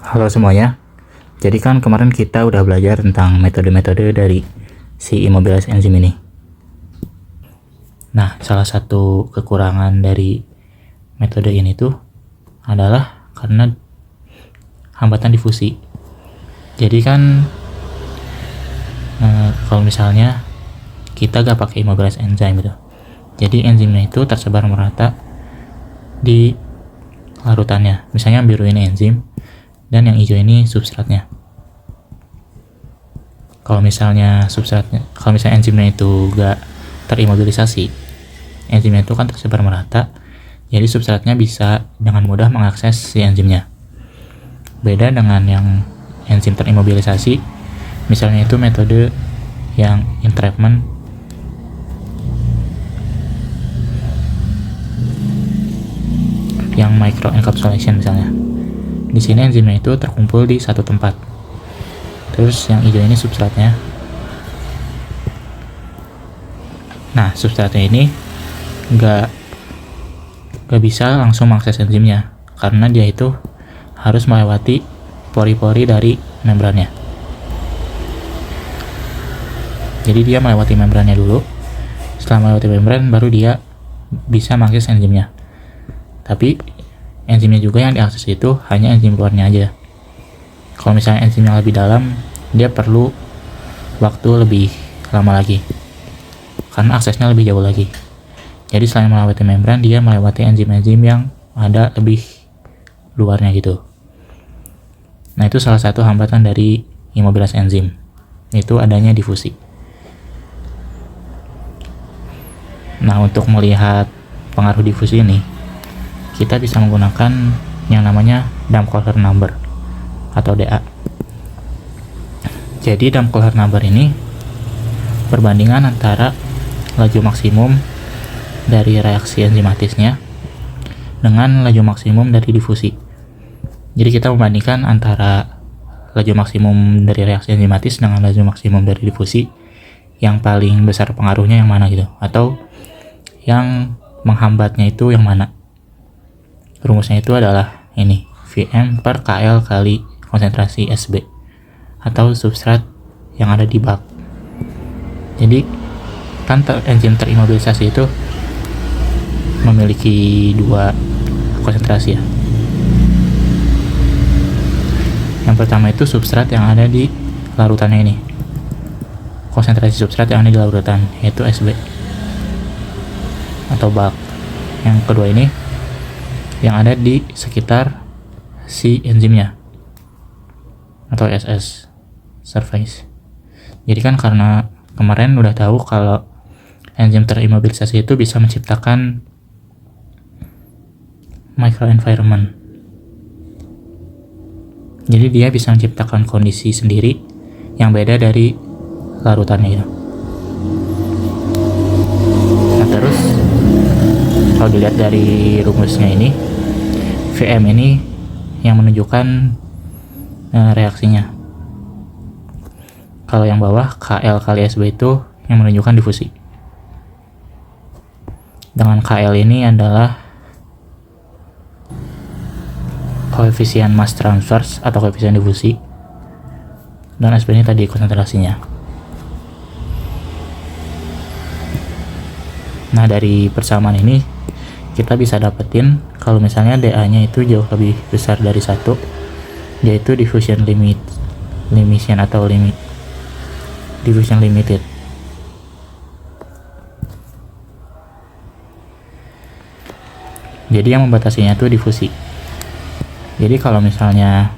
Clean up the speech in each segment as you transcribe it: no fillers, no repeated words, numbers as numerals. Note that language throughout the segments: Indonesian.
Halo semuanya, jadi kan kemarin kita udah belajar tentang metode-metode dari si immobilized enzim ini. Nah, salah satu kekurangan dari metode ini tuh adalah karena hambatan difusi. Jadi kan kalau misalnya kita gak pakai immobilized enzim gitu, jadi enzimnya itu tersebar merata di larutannya. Misalnya yang biru ini enzim dan yang hijau ini substratnya. Kalau misalnya enzimnya itu gak terimobilisasi, enzimnya itu kan tersebar merata, jadi substratnya bisa dengan mudah mengakses si enzimnya. Beda dengan yang enzim terimobilisasi, misalnya itu metode yang entrapment, yang microencapsulation misalnya. Di sini enzimnya itu terkumpul di satu tempat. Terus yang hijau ini substratnya. Nah, substratnya ini nggak bisa langsung mengakses enzimnya karena dia itu harus melewati pori-pori dari membrannya. Jadi dia melewati membrannya dulu. Setelah melewati membran, baru dia bisa mengakses enzimnya. Tapi enzimnya juga yang diakses itu hanya enzim luarnya aja. Kalau misalnya enzimnya lebih dalam, dia perlu waktu lebih lama lagi karena aksesnya lebih jauh lagi. Jadi selain melewati membran, dia melewati enzim-enzim yang ada lebih luarnya gitu. Nah, itu salah satu hambatan dari immobilized enzim, itu adanya difusi. Nah, untuk melihat pengaruh difusi ini, kita bisa menggunakan yang namanya Damkohler number atau DA. Jadi Damkohler number ini perbandingan antara laju maksimum dari reaksi enzimatisnya dengan laju maksimum dari difusi. Jadi kita membandingkan antara laju maksimum dari reaksi enzimatis dengan laju maksimum dari difusi, yang paling besar pengaruhnya yang mana gitu, atau yang menghambatnya itu yang mana. Rumusnya itu adalah ini, Vm per Kl kali konsentrasi Sb atau substrat yang ada di bak. Jadi kan enzim terimobilisasi itu memiliki dua konsentrasi ya. Yang pertama itu substrat yang ada di larutannya ini, konsentrasi substrat yang ada di larutan, yaitu Sb atau bak. Yang kedua ini yang ada di sekitar si enzimnya atau SS, surface. Jadi kan karena kemarin udah tahu kalau enzim terimobilisasi itu bisa menciptakan microenvironment. Jadi dia bisa menciptakan kondisi sendiri yang beda dari larutannya itu. Nah, terus kalau dilihat dari rumusnya ini, Vm ini yang menunjukkan reaksinya. Kalau yang bawah Kl kali Sb itu yang menunjukkan difusi. Dengan Kl ini adalah koefisien mass transfer atau koefisien difusi, dan Sb ini tadi konsentrasinya. Nah, dari persamaan ini kita bisa dapetin kalau misalnya DA-nya itu jauh lebih besar dari 1, yaitu diffusion limitation atau diffusion limited. Jadi yang membatasinya itu difusi. Jadi kalau misalnya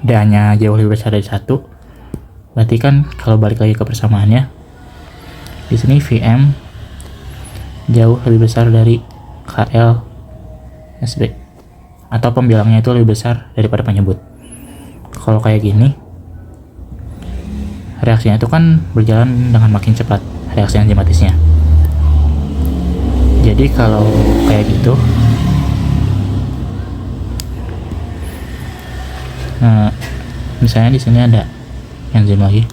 DA-nya jauh lebih besar dari 1, berarti kan kalau balik lagi ke persamaannya, di sini Vm jauh lebih besar dari Kl Sb, atau pembilangnya itu lebih besar daripada penyebut. Kalau kayak gini, reaksinya itu kan berjalan dengan makin cepat, reaksi enzimatisnya. Jadi kalau kayak gitu, nah misalnya di sini ada enzim lagi.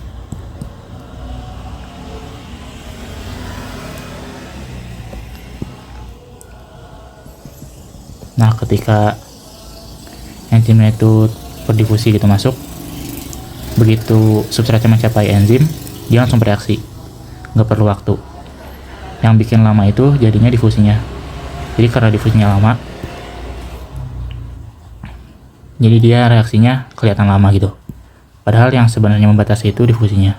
Nah, ketika enzimnya itu berdifusi gitu masuk. Begitu substratnya mencapai enzim, dia langsung bereaksi, nggak perlu waktu. Yang bikin lama itu jadinya difusinya. Jadi karena difusinya lama, jadi dia reaksinya kelihatan lama gitu. Padahal yang sebenarnya membatasi itu difusinya.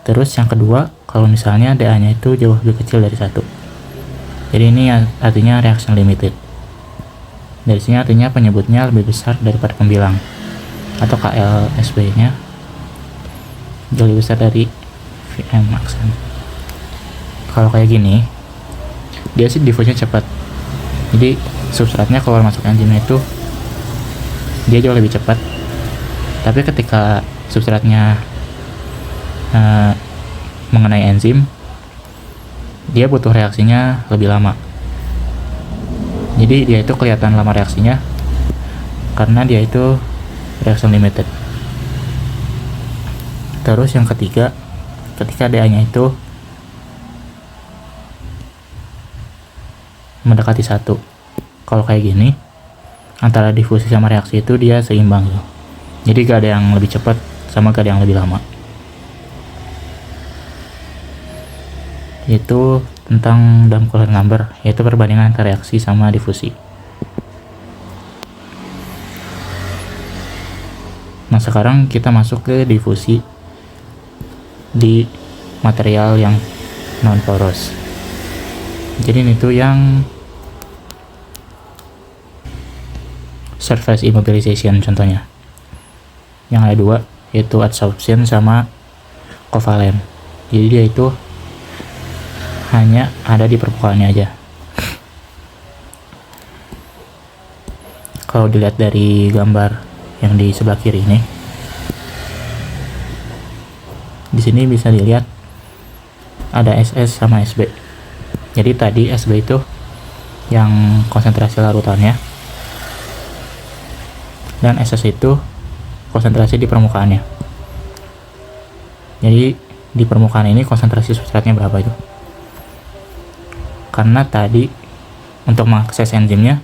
Terus yang kedua, kalau misalnya dA-nya itu jauh lebih kecil dari 1. Jadi ini artinya reaction limited. Dari sini artinya penyebutnya lebih besar daripada pembilang, atau KLSB-nya jauh lebih besar dari Vm maksimum. Kalau kayak gini, dia sih diffusion cepat. Jadi substratnya keluar masuk enzimnya itu dia jauh lebih cepat. Tapi ketika substratnya mengenai enzim, dia butuh reaksinya lebih lama. Jadi dia itu kelihatan lama reaksinya karena dia itu reaction limited. Terus yang ketiga, ketika dA-nya itu mendekati 1. Kalau kayak gini, antara difusi sama reaksi itu dia seimbang gitu. Jadi gak ada yang lebih cepat sama gak ada yang lebih lama. Itu tentang dalam Coulomb number, yaitu perbandingan antara reaksi sama difusi. Nah sekarang kita masuk ke difusi di material yang non poros. Jadi ini tuh yang surface immobilization contohnya. Yang ada 2, yaitu adsorption sama kovalen. Jadi dia itu hanya ada di permukaannya aja. Kalau dilihat dari gambar yang di sebelah kiri ini, di sini bisa dilihat ada SS sama SB. Jadi tadi SB itu yang konsentrasi larutannya, dan SS itu konsentrasi di permukaannya. Jadi di permukaan ini konsentrasi substratnya berapa itu? Karena tadi untuk mengakses enzimnya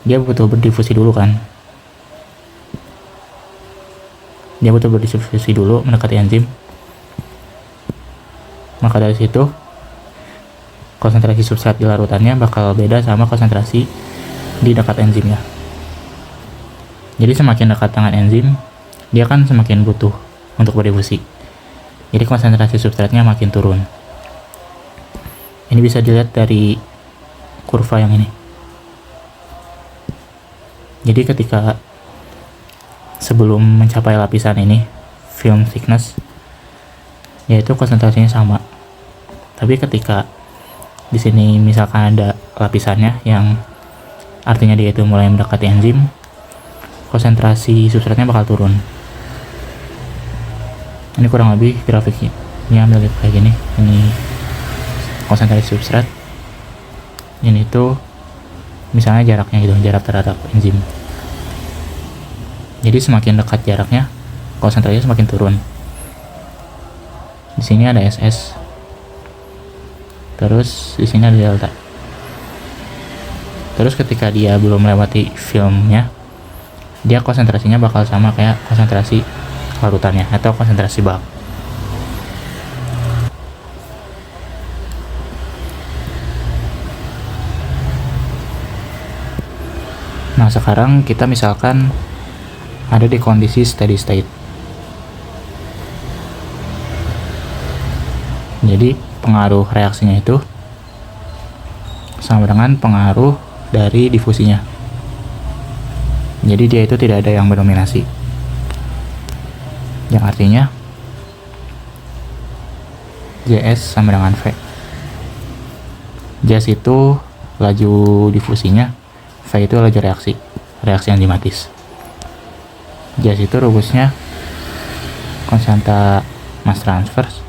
dia butuh berdifusi dulu kan. Dia butuh berdifusi dulu mendekati enzim. Maka dari situ konsentrasi substrat di larutannya bakal beda sama konsentrasi di dekat enzimnya. Jadi semakin dekat dengan enzim, dia kan semakin butuh untuk berdifusi. Jadi konsentrasi substratnya makin turun. Ini bisa dilihat dari kurva yang ini. Jadi ketika sebelum mencapai lapisan ini, film thickness, yaitu konsentrasinya sama. Tapi ketika di sini misalkan ada lapisannya yang artinya dia itu mulai mendekati enzim, konsentrasi substratnya bakal turun. Ini kurang lebih grafiknya mirip kayak gini. Ini konsentrasi substrat, ini tuh misalnya jaraknya gitu, jarak terhadap enzim. Jadi semakin dekat jaraknya, konsentrasinya semakin turun. Di sini ada SS, terus di sini ada delta. Terus ketika dia belum melewati filmnya, dia konsentrasinya bakal sama kayak konsentrasi larutannya atau konsentrasi bulk. Nah sekarang kita misalkan ada di kondisi steady state. Jadi pengaruh reaksinya itu sama dengan pengaruh dari difusinya. Jadi dia itu tidak ada yang mendominasi. Yang artinya JS sama dengan V. JS itu laju difusinya, V itu laju reaksi enzimatis. JS itu rumusnya konstanta mass transverse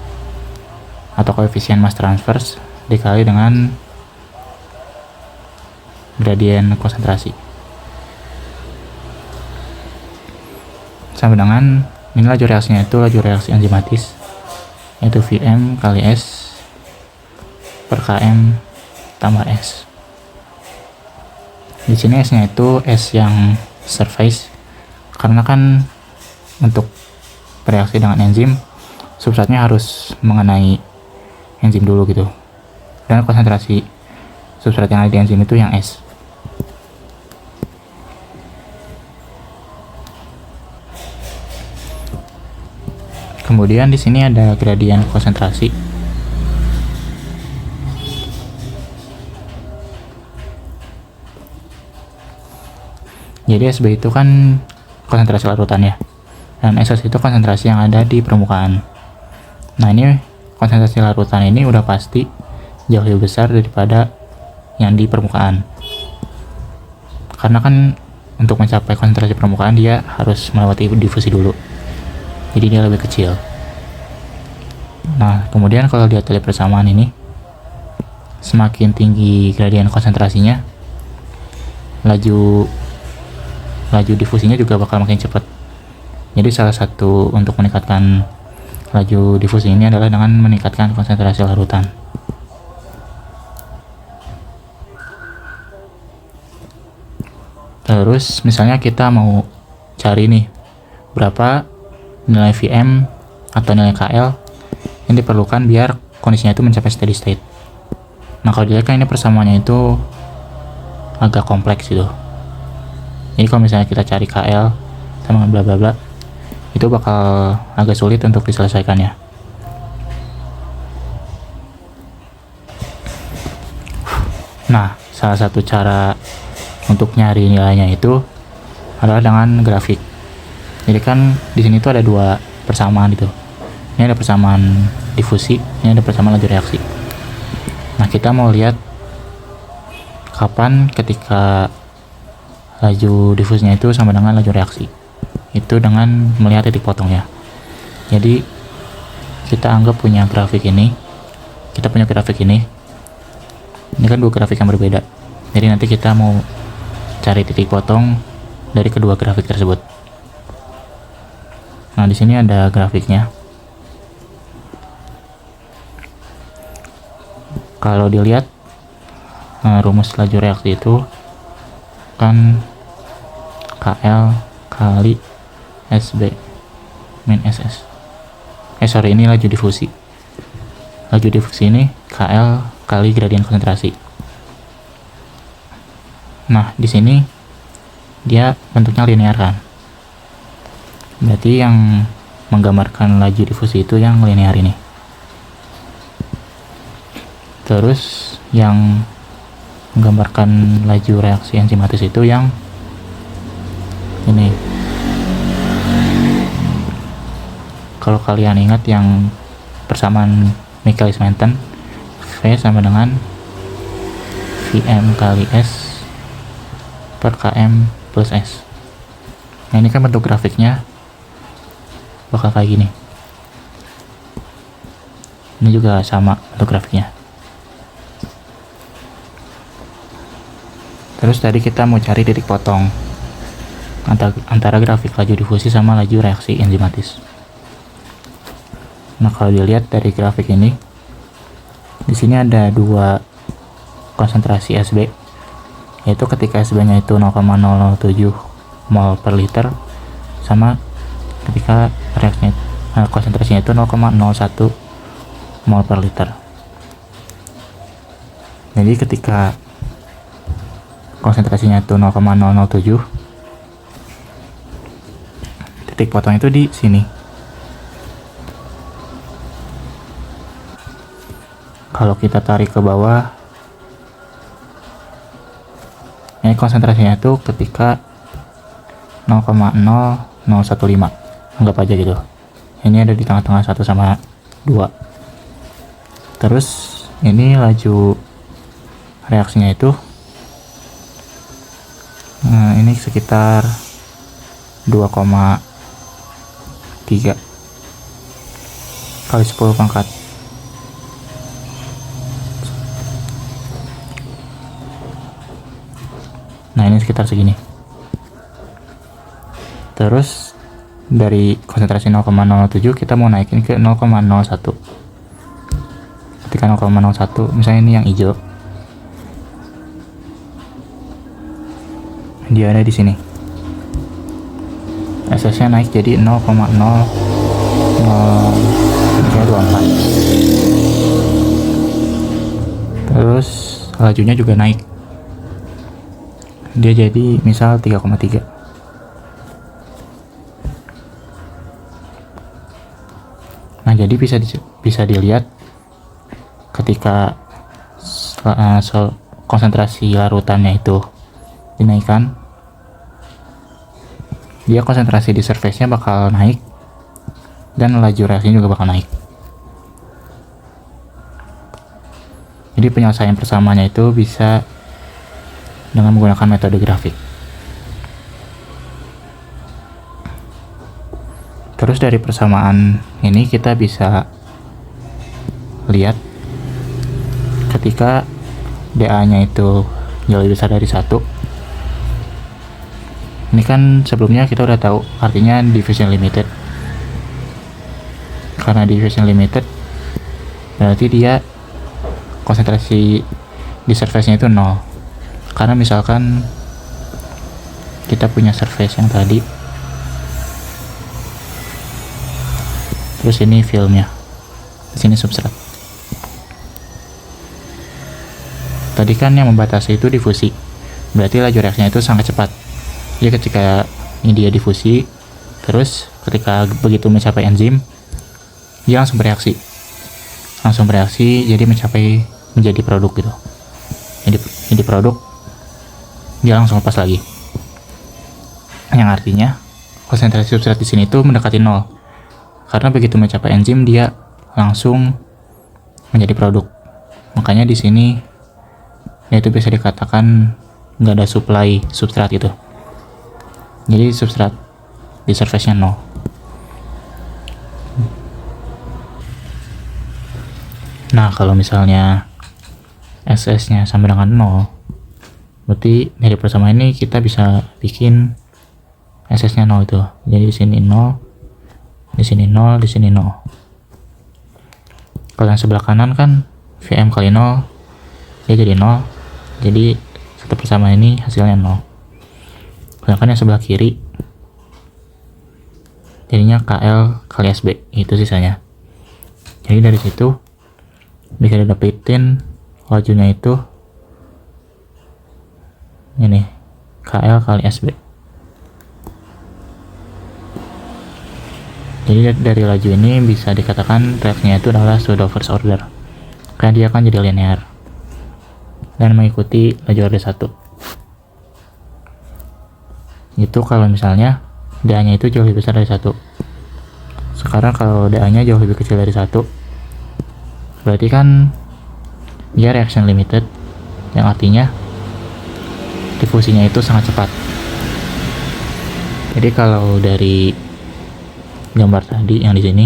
atau koefisien mass transverse dikali dengan gradien konsentrasi. Sama dengan ini laju reaksinya itu laju reaksi enzimatis, yaitu Vm kali S per Km tambah S. Di sini S-nya itu S yang surface, karena kan untuk bereaksi dengan enzim substratnya harus mengenai enzim dulu gitu, dan konsentrasi substrat yang ada di enzim itu yang S. Kemudian di sini ada gradien konsentrasi. Jadi SB itu kan konsentrasi larutan ya, dan SS itu konsentrasi yang ada di permukaan. Nah, ini konsentrasi larutan ini udah pasti jauh lebih besar daripada yang di permukaan, karena kan untuk mencapai konsentrasi permukaan dia harus melewati difusi dulu, jadi dia lebih kecil. Nah, kemudian kalau lihat dari persamaan ini, semakin tinggi gradien konsentrasinya, laju difusinya juga bakal makin cepat. Jadi salah satu untuk meningkatkan laju difusi ini adalah dengan meningkatkan konsentrasi larutan. Terus misalnya kita mau cari nih berapa nilai Vm atau nilai KL yang diperlukan biar kondisinya itu mencapai steady state. Nah, kalau dilihat kan ini persamaannya itu agak kompleks gitu. Jadi kalau misalnya kita cari KL sama bla bla bla, itu bakal agak sulit untuk diselesaikannya. Nah, salah satu cara untuk nyari nilainya itu adalah dengan grafik. Jadi kan di sini tuh ada dua persamaan gitu. Ini ada persamaan difusi, ini ada persamaan laju reaksi. Nah, kita mau lihat kapan ketika laju difusnya itu sama dengan laju reaksi. Itu dengan melihat titik potongnya. Jadi kita anggap punya grafik ini. Kita punya grafik ini. Ini kan dua grafik yang berbeda. Jadi nanti kita mau cari titik potong dari kedua grafik tersebut. Nah, di sini ada grafiknya. Kalau dilihat rumus laju reaksi itu kan KL kali SB min SS. Ini laju difusi. Laju difusi ini KL kali gradien konsentrasi. Nah, di sini dia bentuknya linear kan. Berarti yang menggambarkan laju difusi itu yang linear ini. Terus yang menggambarkan laju reaksi enzimatis itu yang ini. Kalau kalian ingat yang persamaan Michaelis-Menten, V sama dengan Vm kali S per Km plus S. Nah, ini kan bentuk grafiknya bakal kayak gini. Ini juga sama bentuk grafiknya. Terus tadi kita mau cari titik potong antara grafik laju difusi sama laju reaksi enzimatis. Nah, kalau dilihat dari grafik ini, di sini ada dua konsentrasi SB, yaitu ketika SB-nya itu 0,007 mol per liter, sama ketika reaksinya konsentrasinya itu 0,01 mol per liter. Jadi ketika konsentrasinya itu 0,007, titik potong itu di sini. Kalau kita tarik ke bawah, ini konsentrasinya itu ketika 0,0015, anggap aja gitu. Ini ada di tengah-tengah 1 sama 2. Terus ini laju reaksinya itu ini sekitar 2,3 kali 10 pangkat. Nah, ini sekitar segini. Terus dari konsentrasi 0,07 kita mau naikin ke 0,01. Ketika 0,01, misalnya ini yang hijau, dia ada di sini. SS-nya naik jadi 0,00324. Terus lajunya juga naik. Dia jadi misal 3,3. Nah, jadi bisa dilihat ketika konsentrasi larutannya itu dinaikkan, dia konsentrasi di surface-nya bakal naik dan laju reaksinya juga bakal naik. Jadi penyelesaian persamaannya itu bisa dengan menggunakan metode grafik. Terus dari persamaan ini kita bisa lihat ketika dA-nya itu jauh lebih besar dari 1. Ini kan sebelumnya kita udah tahu artinya diffusion limited. Karena diffusion limited berarti dia konsentrasi di surface-nya itu 0. Karena misalkan kita punya surface yang tadi, terus ini filmnya, di sini substrat. Tadi kan yang membatasi itu difusi, berarti laju reaksinya itu sangat cepat. Jadi ketika ini dia difusi, terus ketika begitu mencapai enzim, dia langsung bereaksi, jadi menjadi produk gitu. Jadi produk, dia langsung lepas lagi. Yang artinya konsentrasi substrat di sini tuh mendekati 0. Karena begitu mencapai enzim dia langsung menjadi produk. Makanya di sini yaitu bisa dikatakan nggak ada supply substrat itu. Jadi substrat di surface-nya 0. Nah, kalau misalnya SS-nya sama dengan 0, berarti dari persamaan ini kita bisa bikin SS-nya 0 itu. Jadi di sini 0, di sini 0, di sini 0. Kalau yang sebelah kanan kan Vm kali 0, dia jadi 0. Jadi satu persamaan ini hasilnya 0. Sedangkan yang sebelah kiri jadinya KL kali SB, itu sisanya. Jadi dari situ bisa didapetin lajunya itu ini KL kali SB. Jadi dari laju ini bisa dikatakan reaksinya itu adalah pseudo first order, karena dia akan jadi linear dan mengikuti laju order 1. Itu kalau misalnya dA-nya itu jauh lebih besar dari 1. Sekarang kalau dA-nya jauh lebih kecil dari 1, berarti kan dia reaction limited, yang artinya difusinya itu sangat cepat. Jadi kalau dari gambar tadi yang di sini,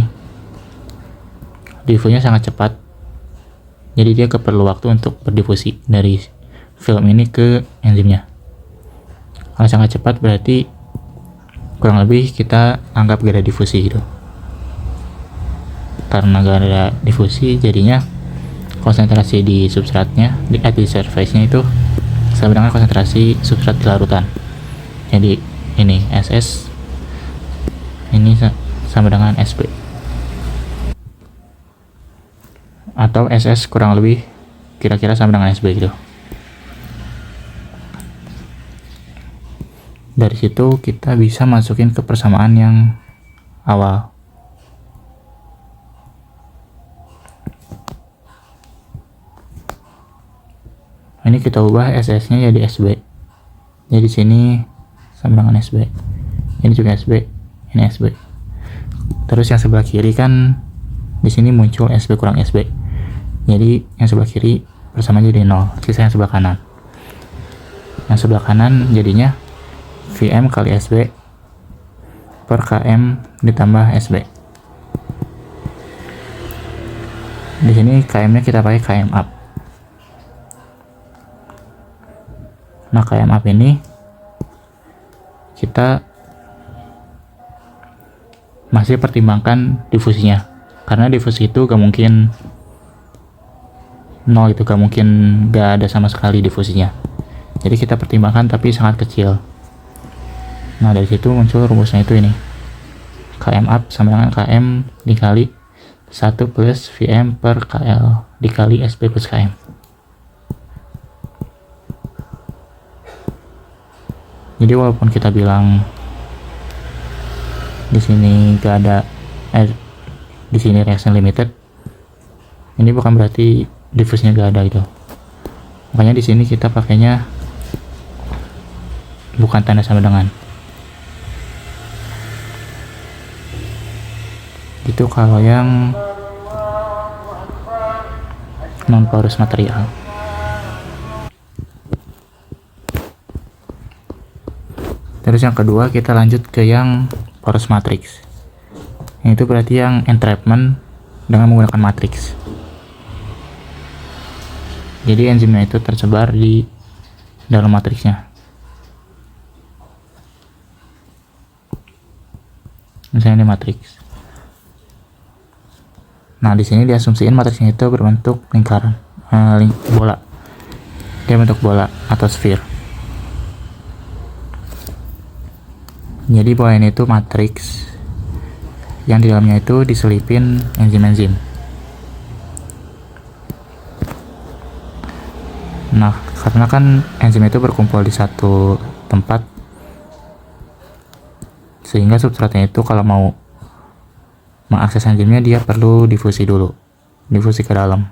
diffusinya sangat cepat. Jadi dia perlu waktu untuk berdifusi dari film ini ke enzimnya. Kalau sangat cepat berarti kurang lebih kita anggap gak ada difusi gitu. Karena gak ada difusi, jadinya konsentrasi di substratnya, di surface-nya itu sama dengan konsentrasi substrat di larutan. Jadi ini SS, ini sama dengan SB. Atau SS kurang lebih kira-kira sama dengan SB gitu. Dari situ kita bisa masukin ke persamaan yang awal. Ini kita ubah SS-nya jadi SB. Jadi sini sama dengan SB. Ini juga SB, ini SB. Terus yang sebelah kiri kan di sini muncul SB kurang SB. Jadi yang sebelah kiri persamaan jadi 0, sisa yang sebelah kanan. Yang sebelah kanan jadinya Vm kali SB per Km ditambah SB. Di sini Km-nya kita pakai Km up. Nah, Km up ini kita masih pertimbangkan difusinya, karena difusi itu gak mungkin 0 itu, gak mudahn gak ada sama sekali difusinya. Jadi kita pertimbangkan tapi sangat kecil. Nah dari situ muncul rumusnya itu ini, Km up sama dengan Km dikali 1 plus Vm per KL dikali Sp plus Km. Jadi walaupun kita bilang di sini gak ada di sini reaction limited, ini bukan berarti diffuse-nya gak ada gitu. Makanya di sini kita pakainya bukan tanda sama dengan. Itu kalau yang non porous material. Terus yang kedua kita lanjut ke yang porous matrix. Yang itu berarti yang entrapment dengan menggunakan matrix. Jadi enzimnya itu tersebar di dalam matriksnya. Misalnya di matriks. Nah di sini diasumsiin matriksnya itu berbentuk lingkaran, bola. Dia bentuk bola atau sphere. Jadi bola ini itu matriks yang di dalamnya itu diselipin enzim-enzim. Nah, karena kan enzim itu berkumpul di satu tempat, sehingga substratnya itu kalau mau mengakses enzimnya dia perlu difusi dulu, difusi ke dalam,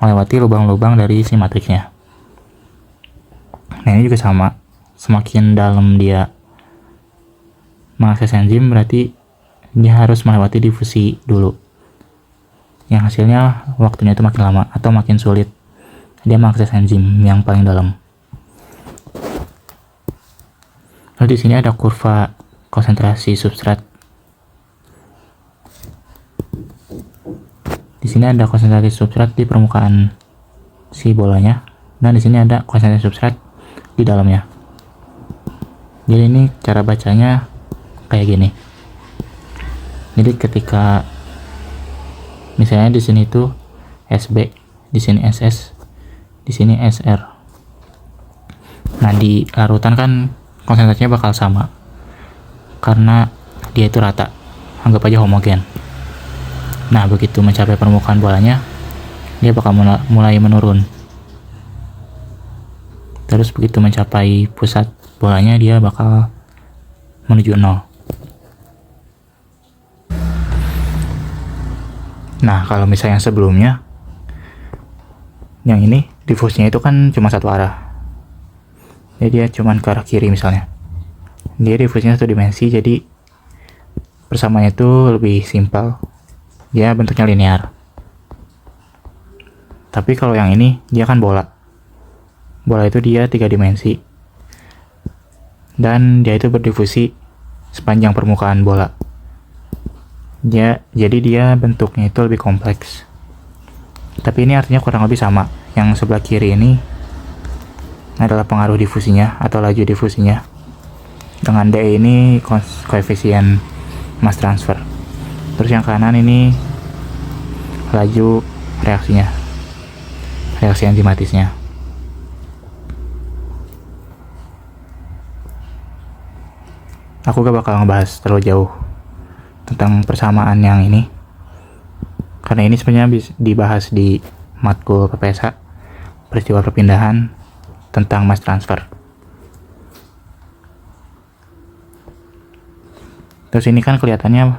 melewati lubang-lubang dari si matriksnya. Nah ini juga sama, semakin dalam dia mengakses enzim berarti dia harus melewati difusi dulu, yang hasilnya waktunya itu makin lama atau makin sulit dia mengakses enzim yang paling dalam. Lalu di sini ada kurva konsentrasi substrat. Di sini ada konsentrasi substrat di permukaan si bolanya, dan di sini ada konsentrasi substrat di dalamnya. Jadi ini cara bacanya kayak gini. Jadi ketika misalnya di sini tuh SB, di sini SS, di sini SR. Nah di larutan kan konsentrasinya bakal sama karena dia itu rata, anggap aja homogen. Nah begitu mencapai permukaan bolanya, dia bakal mulai menurun. Terus begitu mencapai pusat bolanya, dia bakal menuju 0. Nah kalau misalnya yang sebelumnya, yang ini diffuse-nya itu kan cuma satu arah, jadi dia cuma ke arah kiri misalnya. Dia diffuse-nya satu dimensi, jadi persamaannya itu lebih simpel, dia bentuknya linear. Tapi kalau yang ini dia kan bola itu dia 3 dimensi, dan dia itu berdifusi sepanjang permukaan bola. Jadi dia bentuknya itu lebih kompleks. Tapi ini artinya kurang lebih sama. Yang sebelah kiri ini adalah pengaruh difusinya atau laju difusinya. Dengan D ini koefisien mass transfer. Terus yang kanan ini laju reaksinya, reaksi enzimatisnya. Aku gak bakal ngebahas terlalu jauh tentang persamaan yang ini, karena ini sebenarnya bisa dibahas di matkul PPSH, peristiwa perpindahan tentang mass transfer. Terus ini kan kelihatannya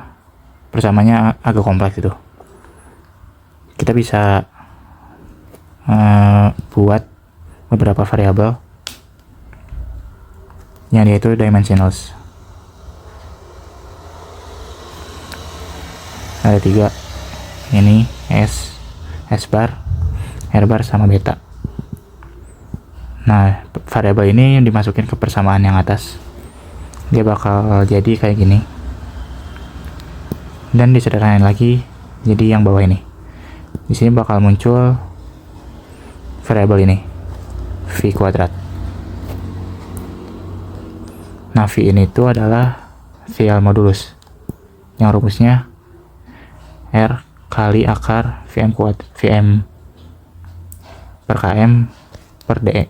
persamaannya agak kompleks itu. Kita bisa buat beberapa variabel yang dia itu dimensionals. Ada 3, ini S bar, R bar sama beta. Nah variabel ini yang dimasukin ke persamaan yang atas, dia bakal jadi kayak gini, dan disederhanain lagi jadi yang bawah ini. Di sini bakal muncul variabel ini, V kuadrat. Nah V ini itu adalah VL modulus, yang rumusnya R kali akar Vm per Km per dE.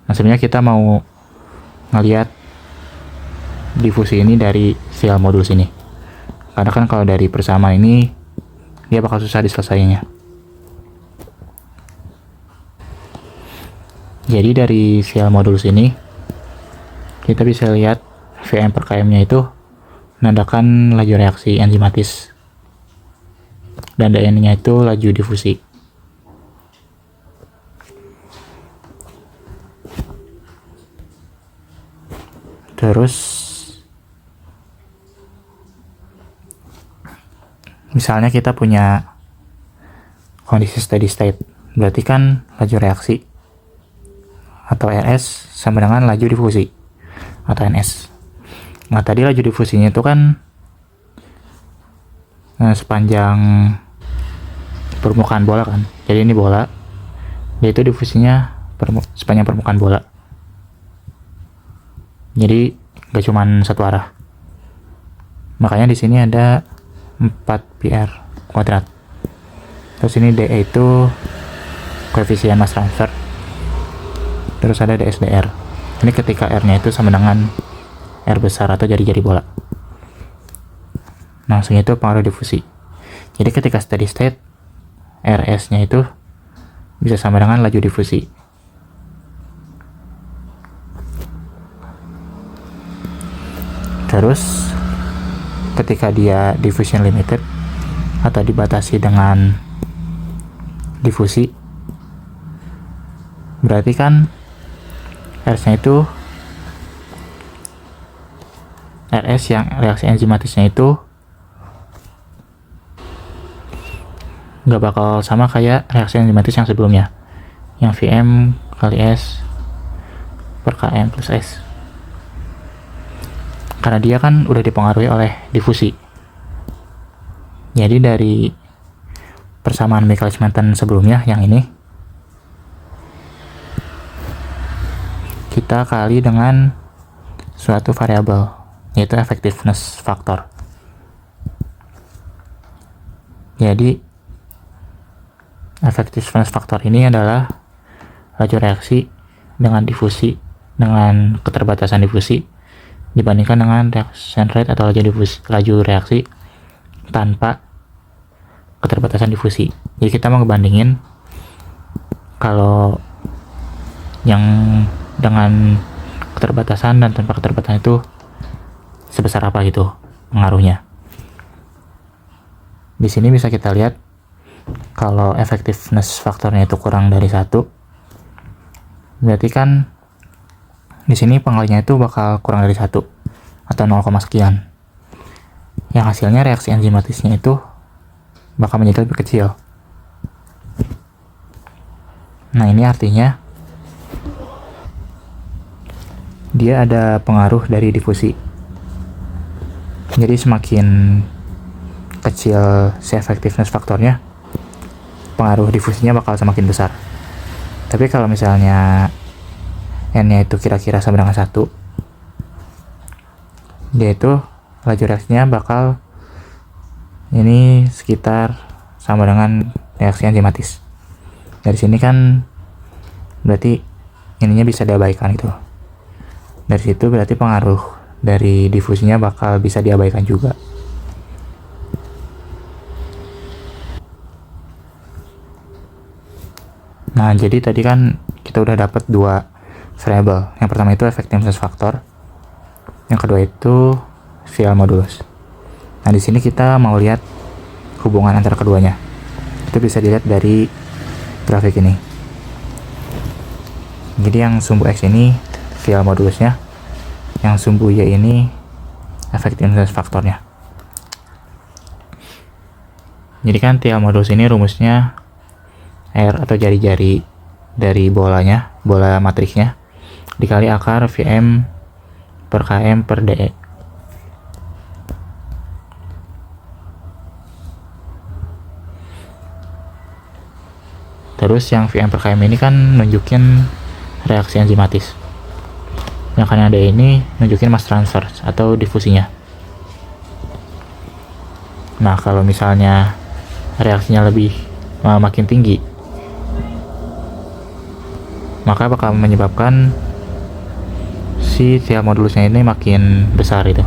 Nah, sebenarnya kita mau ngelihat difusi ini dari VL modulus ini. Karena kan kalau dari persamaan ini dia bakal susah diselesaikannya. Jadi dari VL modulus ini kita bisa lihat Vm per km-nya itu menandakan laju reaksi enzimatis dan dN-nya itu laju difusi. Terus misalnya kita punya kondisi steady state, berarti kan laju reaksi atau RS sama dengan laju difusi atau NS. Nah, tadi laju difusinya itu kan sepanjang permukaan bola kan. Jadi ini bola, yaitu difusinya sepanjang permukaan bola. Jadi gak cuman satu arah. Makanya di sini ada 4 PR kuadrat. Terus ini DE itu koefisien mass transfer. Terus ada DSDR. Ini ketika R-nya itu sama dengan R besar atau jari-jari bola. Nah, langsung itu pengaruh difusi. Jadi ketika steady state, RS-nya itu bisa sama dengan laju difusi. Terus ketika dia diffusion limited atau dibatasi dengan difusi, berarti kan RS-nya itu RS yang reaksi enzimatisnya itu nggak bakal sama kayak reaksi enzimatis yang sebelumnya, yang Vm kali S per Km plus S, karena dia kan udah dipengaruhi oleh difusi. Jadi dari persamaan Michaelis-Menten sebelumnya yang ini kita kali dengan suatu variabel, yaitu effectiveness factor. Jadi effectiveness factor ini adalah laju reaksi dengan difusi dengan keterbatasan difusi dibandingkan dengan reaction rate atau laju reaksi tanpa keterbatasan difusi. Jadi kita mau ngebandingin kalau yang dengan keterbatasan dan tanpa keterbatasan itu sebesar apa gitu pengaruhnya. Di sini bisa kita lihat kalau effectiveness faktornya itu kurang dari 1, berarti kan di sini pengaruhnya itu bakal kurang dari 1 atau 0, sekian. Yang hasilnya reaksi enzimatisnya itu bakal menjadi lebih kecil. Nah, ini artinya dia ada pengaruh dari difusi. Jadi semakin kecil si effectiveness faktornya, pengaruh difusinya bakal semakin besar. Tapi kalau misalnya N-nya itu kira-kira sama dengan 1, dia itu laju reaksinya bakal ini sekitar sama dengan reaksi enzimatis. Dari sini kan berarti ininya bisa diabaikan gitu. Dari situ berarti pengaruh dari difusinya bakal bisa diabaikan juga. Nah, jadi tadi kan kita udah dapat 2 variable. Yang pertama itu effectiveness factor, yang kedua itu VL modulus. Nah, di sini kita mau lihat hubungan antara keduanya. Itu bisa dilihat dari grafik ini. Jadi yang sumbu X ini VL modulusnya, yang sumbu Y ini effectiveness faktornya. Jadi kan TL modulus ini rumusnya R atau jari-jari dari bolanya, bola matriksnya, dikali akar Vm per Km per DE. Terus yang Vm per Km ini kan nunjukin reaksi enzimatis. Yang kan ada ini nunjukin mass transfer atau difusinya. Nah, kalau misalnya reaksinya lebih makin tinggi, maka bakal menyebabkan si sial modulusnya ini makin besar itu.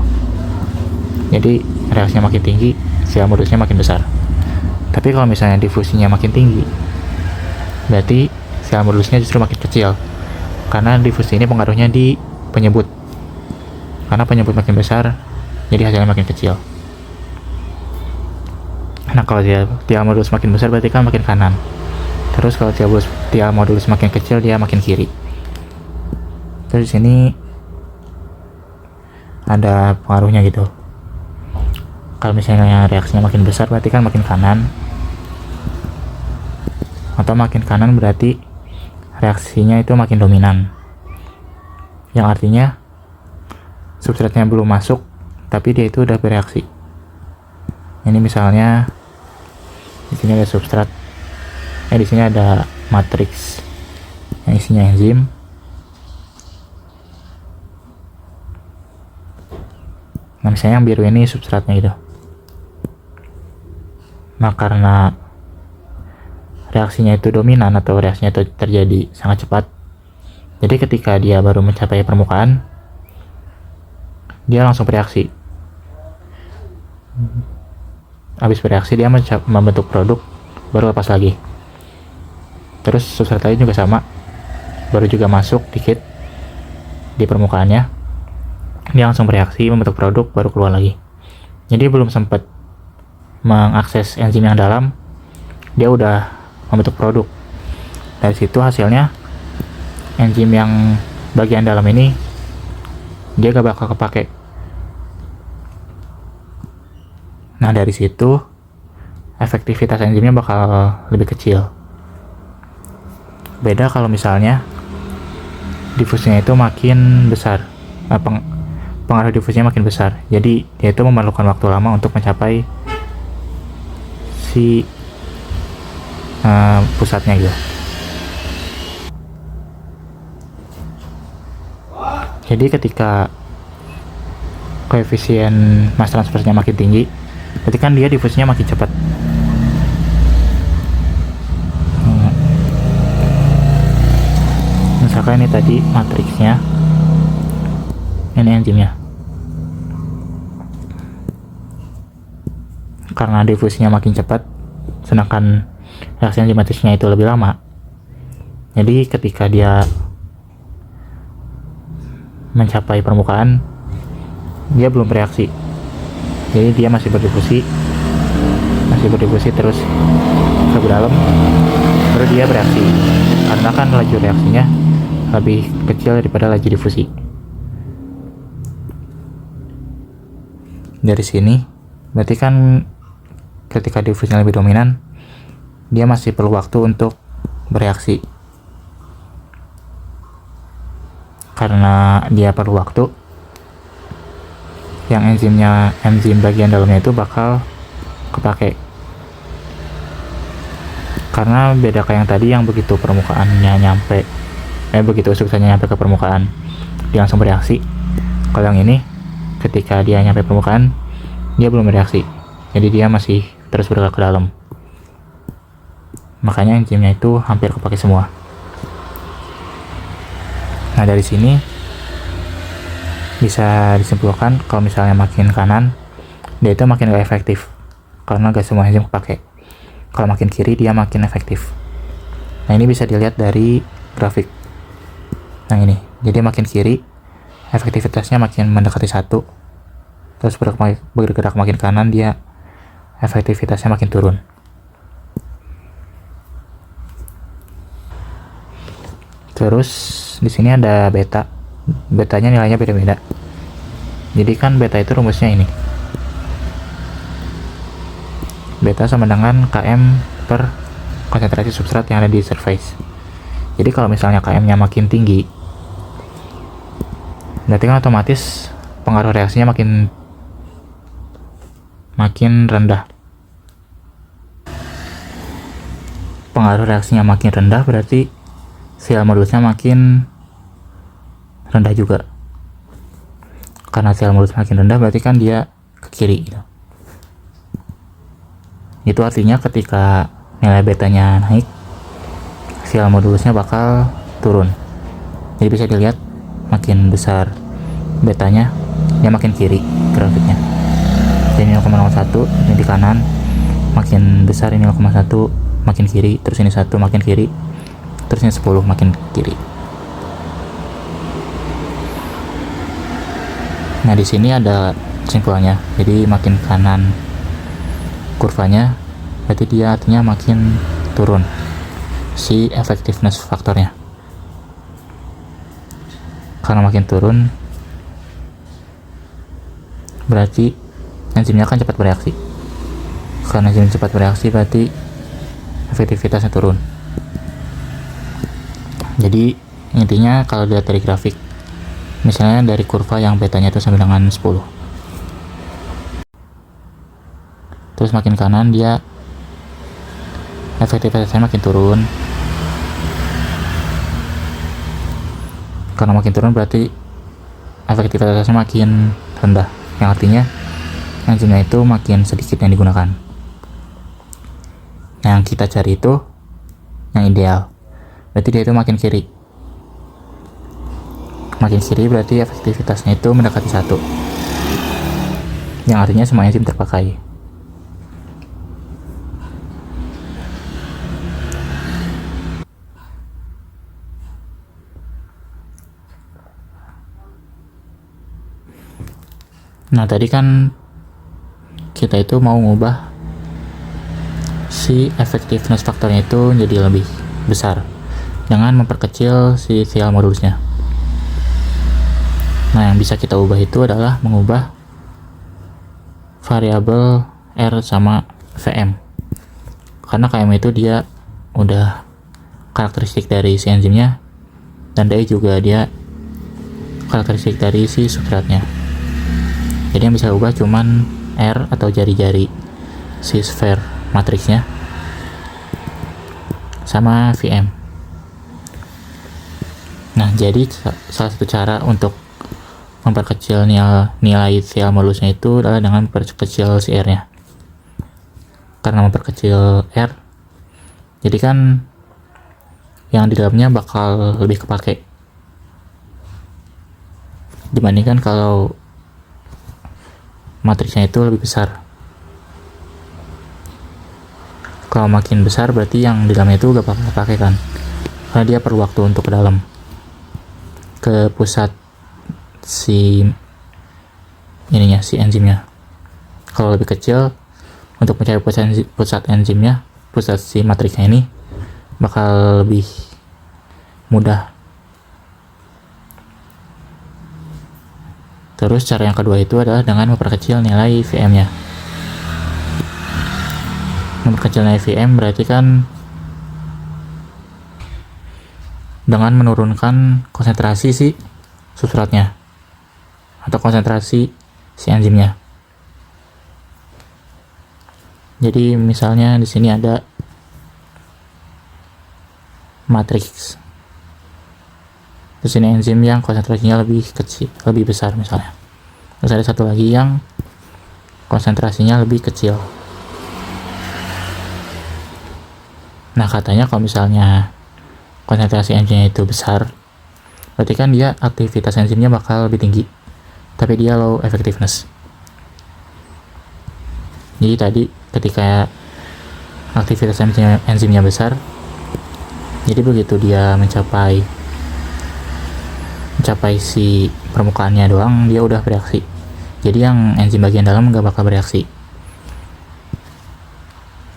Jadi reaksinya makin tinggi, sial modulusnya makin besar. Tapi kalau misalnya difusinya makin tinggi, berarti sial modulusnya justru makin kecil, karena difusi ini pengaruhnya di penyebut. Karena penyebut makin besar, jadi hasilnya makin kecil. Nah, kalau sial modulus makin besar berarti kan makin kanan. Terus kalau sial modulus makin kecil, dia makin kiri. Terus di sini ada pengaruhnya gitu. Kalau misalnya reaksinya makin besar berarti kan makin kanan, atau makin kanan berarti reaksinya itu makin dominan, yang artinya substratnya belum masuk tapi dia itu udah bereaksi. Ini misalnya di sini ada substrat, di sini ada matriks yang isinya enzim. Nah, misalnya yang biru ini substratnya gitu. Nah, karena reaksinya itu dominan atau reaksinya itu terjadi sangat cepat, jadi ketika dia baru mencapai permukaan, dia langsung bereaksi. Habis bereaksi dia membentuk produk, baru lepas lagi. Terus substrat lain juga sama, baru juga masuk dikit di permukaannya, dia langsung bereaksi membentuk produk, baru keluar lagi. Jadi belum sempat mengakses enzim yang dalam, dia udah membentuk produk. Dari situ hasilnya enzim yang bagian dalam ini dia gak bakal kepake. Nah, dari situ efektivitas enzimnya bakal lebih kecil. Beda kalau misalnya difusinya itu makin besar, pengaruh difusinya makin besar, jadi dia itu memerlukan waktu lama untuk mencapai si pusatnya gitu. Jadi ketika koefisien mass transfernya makin tinggi, berarti kan dia difusinya makin cepat. Misalkan ini tadi matriksnya, ini enzimnya. Karena difusinya makin cepat, sedangkan reaksi enzimatisnya itu lebih lama, jadi ketika dia mencapai permukaan, dia belum bereaksi, jadi dia masih berdifusi terus ke dalam, baru dia bereaksi. Karena kan laju reaksinya lebih kecil daripada laju difusi. Dari sini berarti kan ketika difusinya lebih dominan, dia masih perlu waktu untuk bereaksi. Karena dia perlu waktu, yang enzim bagian dalamnya itu bakal kepake. Karena beda kayak yang tadi, yang begitu begitu substratnya nyampe ke permukaan, dia langsung bereaksi. Kalau yang ini, ketika dia nyampe permukaan, dia belum bereaksi, jadi dia masih terus bergerak ke dalam. Makanya enzimnya itu hampir kepake semua. Nah, dari sini bisa disimpulkan kalau misalnya makin kanan, dia itu makin gak efektif, karena gak semua enzim kepake. Kalau makin kiri, dia makin efektif. Nah, ini bisa dilihat dari grafik. Nah, ini, jadi makin kiri efektivitasnya makin mendekati 1, terus bergerak makin kanan, dia efektivitasnya makin turun. Terus di sini ada beta. Betanya nilainya beda-beda. Jadi kan beta itu rumusnya ini. Beta sama dengan Km per konsentrasi substrat yang ada di surface. Jadi kalau misalnya Km-nya makin tinggi, berarti kan otomatis pengaruh reaksinya makin rendah. Pengaruh reaksinya makin rendah berarti sial modulusnya makin rendah juga. Karena sial modulus makin rendah berarti kan dia ke kiri gitu. Itu artinya ketika nilai betanya naik, sial modulusnya bakal turun. Jadi bisa dilihat makin besar betanya, ya makin kiri grafiknya. Ini 0,01, ini di kanan, makin besar ini 0,1 makin kiri, terus ini 1 makin kiri, terus ini 10 makin kiri. Nah di sini ada kesimpulannya. Jadi makin kanan kurvanya, berarti dia artinya makin turun si effectiveness faktornya. Karena makin turun, berarti enzimnya akan cepat bereaksi. Karena enzim cepat bereaksi, berarti efektivitasnya turun. Jadi intinya kalau dilihat dari grafik, misalnya dari kurva yang betanya itu sampai dengan 10, terus makin kanan dia efektivitasnya makin turun. Karena makin turun berarti efektivitasnya makin rendah, yang artinya enzimnya itu makin sedikit yang digunakan. Nah, yang kita cari itu yang ideal, berarti dia itu makin kiri. Makin kiri berarti efektivitasnya itu mendekati 1, yang artinya semua enzim terpakai. Nah tadi kan kita itu mau ngubah si effectiveness faktornya itu jadi lebih besar dengan memperkecil si trial modulusnya. Nah yang bisa kita ubah itu adalah mengubah variabel R sama Vm, karena Km itu dia udah karakteristik dari si enzimnya, dan D juga dia karakteristik dari si substratnya. Jadi yang bisa ubah cuman R atau jari-jari si sphere matriksnya sama Vm. Nah jadi salah satu cara untuk memperkecil nilai trial modulusnya itu adalah dengan memperkecil si R nya. Karena memperkecil R, jadi kan yang di dalamnya bakal lebih kepake dibandingkan kalau matriksnya itu lebih besar. Kalau makin besar berarti yang di dalamnya itu gak bakal kepake kan, karena dia perlu waktu untuk ke dalam, ke pusat si ininya, si enzimnya. Kalau lebih kecil, untuk mencari pusat enzimnya, pusat si matriksnya ini bakal lebih mudah. Terus cara yang kedua itu adalah dengan memperkecil nilai Vm nya. Memperkecil nilai Vm berarti kan dengan menurunkan konsentrasi si substratnya atau konsentrasi si enzimnya. Jadi misalnya di sini ada matriks, terus ini enzim yang konsentrasinya lebih kecil, lebih besar misalnya. Terus ada satu lagi yang konsentrasinya lebih kecil. Nah katanya kalau misalnya konsentrasi enzimnya itu besar, berarti kan dia aktivitas enzimnya bakal lebih tinggi, tapi dia low effectiveness. Jadi tadi ketika aktivitas enzimnya besar, jadi begitu dia mencapai si permukaannya doang, dia udah bereaksi. Jadi yang enzim bagian dalam nggak bakal bereaksi.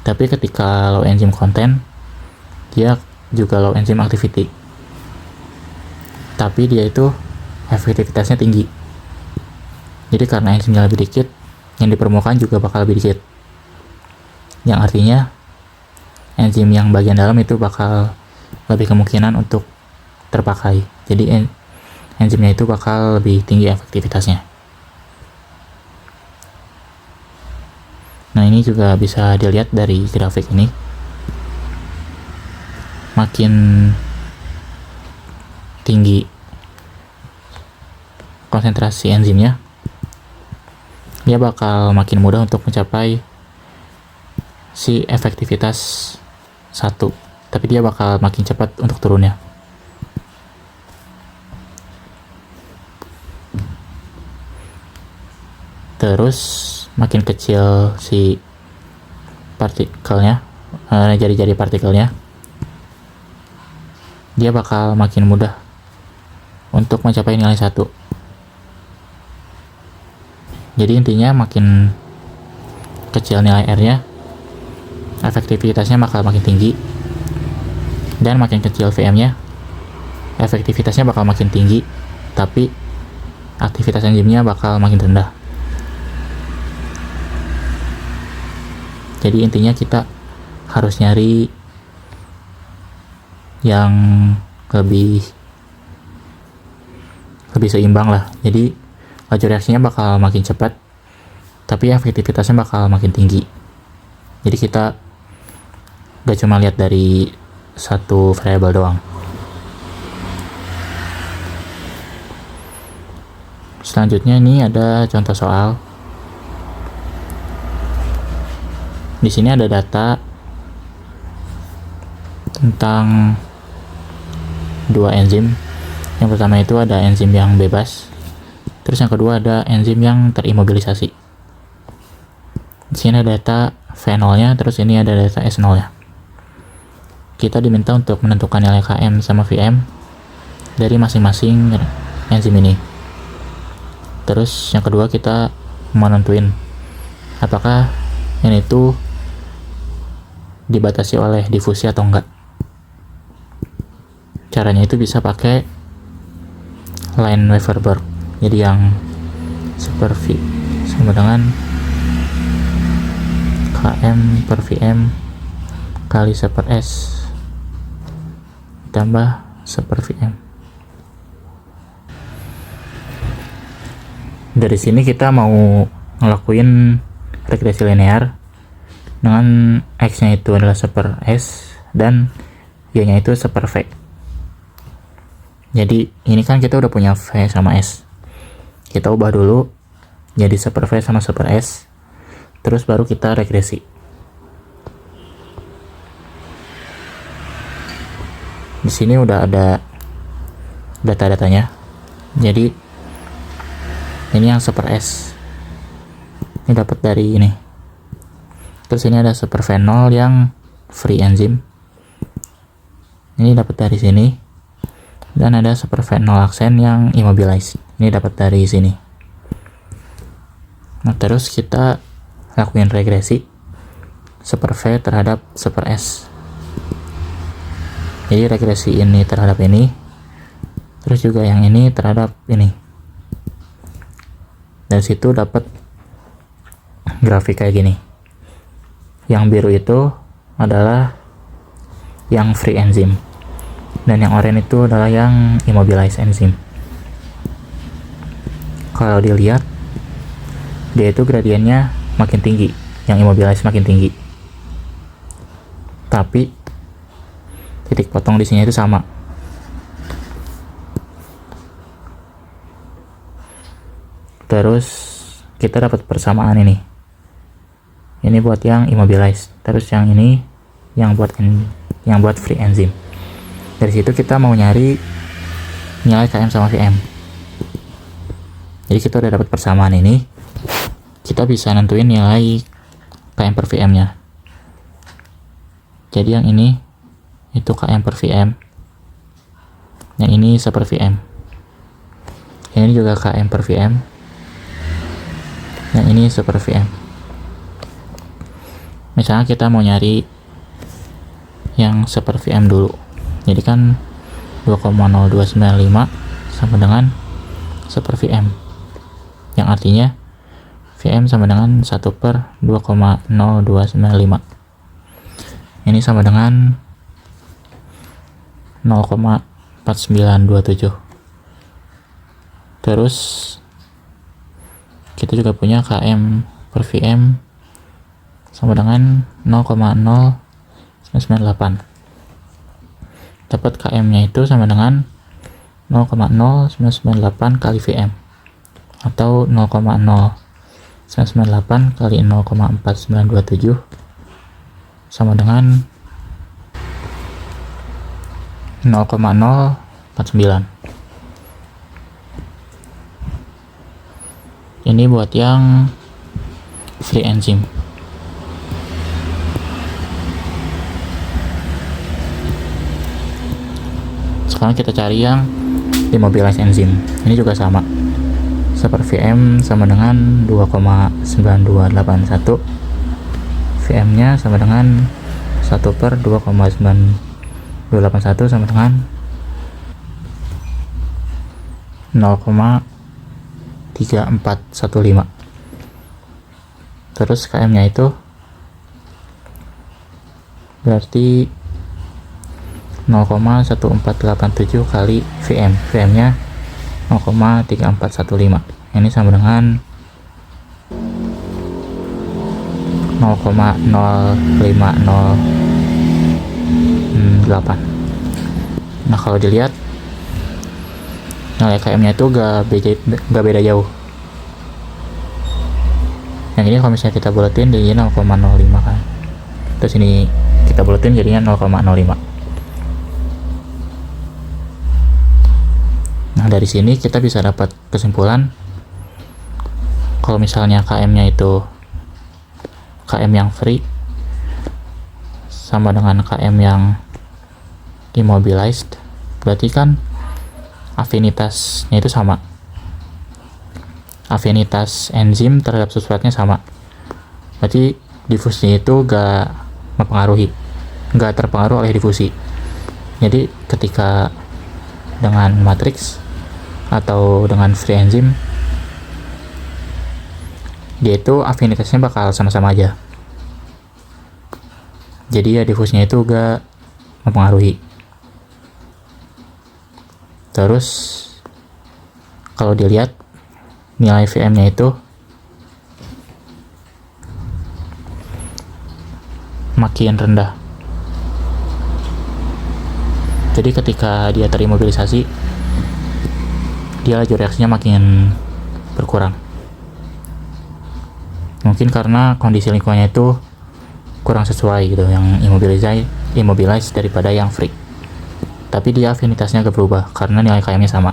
Tapi ketika low enzim content, dia juga low enzim activity, tapi dia itu efektivitasnya tinggi. Jadi karena enzimnya lebih dikit, yang di permukaan juga bakal lebih dikit, yang artinya enzim yang bagian dalam itu bakal lebih kemungkinan untuk terpakai. Jadi enzimnya itu bakal lebih tinggi efektivitasnya. Nah ini juga bisa dilihat dari grafik ini. Makin tinggi konsentrasi enzimnya, dia bakal makin mudah untuk mencapai si efektivitas 1, tapi dia bakal makin cepat untuk turunnya. Terus makin kecil si partikelnya, jari-jari partikelnya, dia bakal makin mudah untuk mencapai nilai 1. Jadi intinya makin kecil nilai R-nya, efektivitasnya bakal makin tinggi, dan makin kecil VM-nya, efektivitasnya bakal makin tinggi, tapi aktivitas enzimnya bakal makin rendah. Jadi intinya kita harus nyari yang lebih seimbang lah. Jadi laju reaksinya bakal makin cepat, tapi efektivitasnya bakal makin tinggi. Jadi kita gak cuma lihat dari satu variabel doang. Selanjutnya ini ada contoh soal. Di sini ada data tentang dua enzim. Yang pertama itu ada enzim yang bebas. Terus yang kedua ada enzim yang terimobilisasi. Di sini ada data V0-nya, terus ini ada data S0-nya. Kita diminta untuk menentukan nilai Km sama Vm dari masing-masing enzim ini. Terus yang kedua kita menentuin apakah ini tuh dibatasi oleh difusi atau enggak. Caranya itu bisa pakai Lineweaver-Burk. Jadi yang super V sama dengan Km per Vm kali 1/s tambah 1/Vm. Dari sini kita mau ngelakuin regresi linear dengan X-nya itu adalah 1/s dan Y-nya itu 1/V. Jadi ini kan kita udah punya V sama S. Kita ubah dulu jadi 1/V sama 1/s, terus baru kita regresi. Di sini udah ada data-datanya. Jadi ini yang 1/s. Ini dapat dari ini. Terus ini ada 1/V0 yang free enzim. Ini dapat dari sini. Dan ada 1/V0 aksen yang immobilized. Ini dapat dari sini. Nah, terus kita lakuin regresi 1/V terhadap 1/s. Jadi regresi ini terhadap ini, terus juga yang ini terhadap ini. Dari situ dapat grafik kayak gini. Yang biru itu adalah yang free enzim, dan yang oranye itu adalah yang immobilized enzim. Kalau dilihat, dia itu gradiennya makin tinggi, yang immobilized makin tinggi. Tapi titik potong di sini itu sama. Terus kita dapat persamaan ini. Ini buat yang immobilized, terus yang ini yang buat free enzim. Dari situ kita mau nyari nilai Km sama Vm. Jadi kita udah dapat persamaan ini, kita bisa nentuin nilai Km per Vm nya. Jadi yang ini itu Km per Vm, yang ini 1/Vm, yang ini juga Km per Vm, yang ini 1/Vm. Misalnya kita mau nyari yang 1/Vm dulu. Jadi kan 2,0295 sama dengan 1/Vm, yang artinya Vm sama dengan 1/2,0295. Ini sama dengan 0,4927. Terus kita juga punya Km per Vm sama dengan 0,0998. Dapat Km-nya itu sama dengan 0,0998 kali Vm, atau 0,0998 kali 0,4927 sama dengan 0,049. Ini buat yang free enzim. Sekarang kita cari yang immobilized enzim. Ini juga sama. 1 per VM sama dengan 2,9281. VM-nya sama dengan 1 per 2,9281 sama dengan 0,3415. Terus KM-nya itu berarti 0,1487 kali VM. VM-nya 0,3415. Ini sama dengan 0,05008. Nah, kalau dilihat nilai KM-nya itu gak beda jauh. Yang ini kalau misalnya kita buletin jadinya 0,05 kan. Terus ini kita buletin jadinya 0,05. Nah, dari sini kita bisa dapat kesimpulan kalau misalnya KM-nya itu KM yang free sama dengan KM yang immobilized, berarti kan afinitasnya itu sama. Afinitas enzim terhadap substratnya sama. Berarti difusinya itu gak terpengaruh oleh difusi. Jadi ketika dengan matriks atau dengan free enzim, dia itu afinitasnya bakal sama-sama aja. Jadi ya difusinya itu gak mempengaruhi. Terus kalau dilihat nilai VM-nya itu makin rendah. Jadi ketika dia terimobilisasi, dia laju reaksinya makin berkurang. Mungkin karena kondisi lingkungannya itu kurang sesuai gitu, yang immobilized daripada yang free. Tapi dia afinitasnya gak berubah karena nilai KM-nya sama.